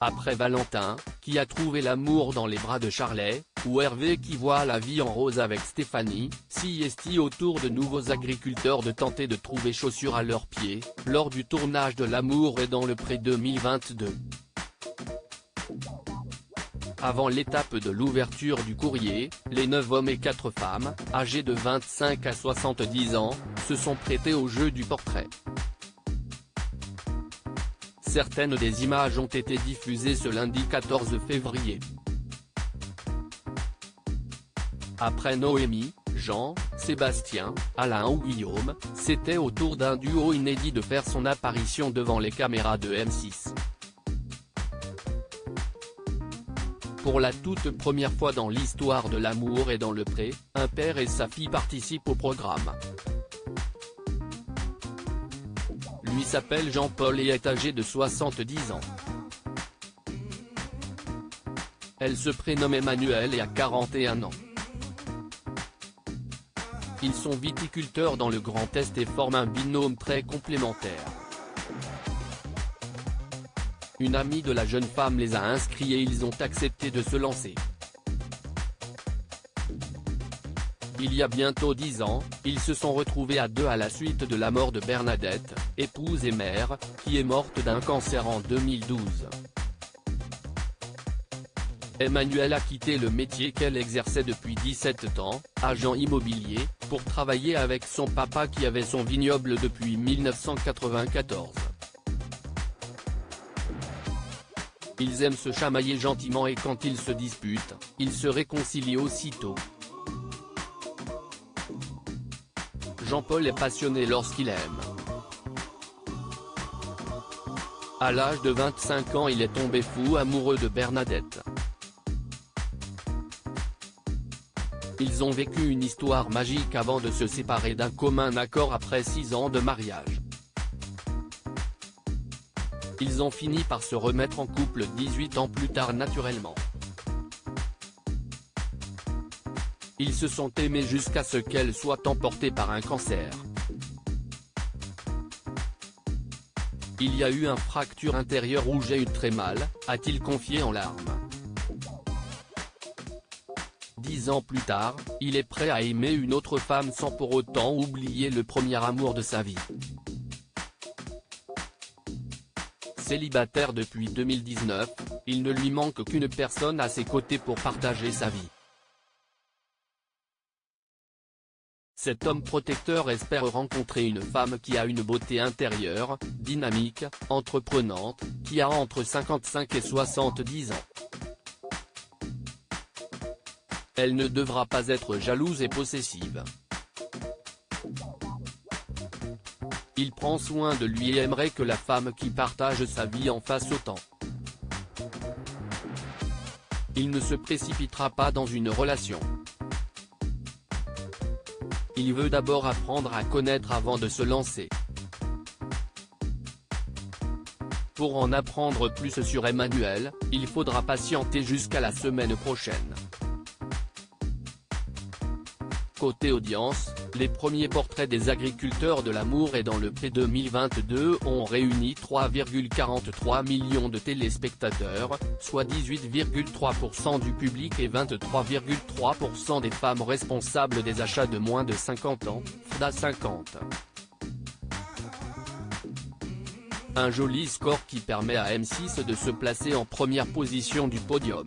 Après Valentin, qui a trouvé l'amour dans les bras de Charlet, ou Hervé qui voit la vie en rose avec Stéphanie, si est-il au tour de nouveaux agriculteurs de tenter de trouver chaussures à leurs pieds, lors du tournage de L'amour est dans le pré 2022. Avant l'étape de l'ouverture du courrier, les 9 hommes et 4 femmes, âgés de 25 à 70 ans, se sont prêtés au jeu du portrait. Certaines des images ont été diffusées ce lundi 14 février. Après Noémie, Jean, Sébastien, Alain ou Guillaume, c'était au tour d'un duo inédit de faire son apparition devant les caméras de M6. Pour la toute première fois dans l'histoire de L'amour est dans le pré, un père et sa fille participent au programme. Lui s'appelle Jean-Paul et est âgé de 70 ans. Elle se prénomme Emmanuel et a 41 ans. Ils sont viticulteurs dans le Grand Est et forment un binôme très complémentaire. Une amie de la jeune femme les a inscrits et ils ont accepté de se lancer. Il y a bientôt 10 ans, ils se sont retrouvés à deux à la suite de la mort de Bernadette, épouse et mère, qui est morte d'un cancer en 2012. Emmanuelle a quitté le métier qu'elle exerçait depuis 17 ans, agent immobilier, pour travailler avec son papa qui avait son vignoble depuis 1994. Ils aiment se chamailler gentiment et quand ils se disputent, ils se réconcilient aussitôt. Jean-Paul est passionné lorsqu'il aime. À l'âge de 25 ans il est tombé fou amoureux de Bernadette. Ils ont vécu une histoire magique avant de se séparer d'un commun accord après 6 ans de mariage. Ils ont fini par se remettre en couple 18 ans plus tard naturellement. Ils se sont aimés jusqu'à ce qu'elle soit emportée par un cancer. Il y a eu une fracture intérieure où j'ai eu très mal, a-t-il confié en larmes. 10 ans plus tard, il est prêt à aimer une autre femme sans pour autant oublier le premier amour de sa vie. Célibataire depuis 2019, il ne lui manque qu'une personne à ses côtés pour partager sa vie. Cet homme protecteur espère rencontrer une femme qui a une beauté intérieure, dynamique, entreprenante, qui a entre 55 et 70 ans. Elle ne devra pas être jalouse et possessive. Il prend soin de lui et aimerait que la femme qui partage sa vie en fasse autant. Il ne se précipitera pas dans une relation. Il veut d'abord apprendre à connaître avant de se lancer. Pour en apprendre plus sur Emmanuelle, il faudra patienter jusqu'à la semaine prochaine. Côté audience, les premiers portraits des agriculteurs de L'amour est dans le pré 2022 ont réuni 3,43 millions de téléspectateurs, soit 18,3% du public et 23,3% des femmes responsables des achats de moins de 50 ans, FDA 50. Un joli score qui permet à M6 de se placer en première position du podium.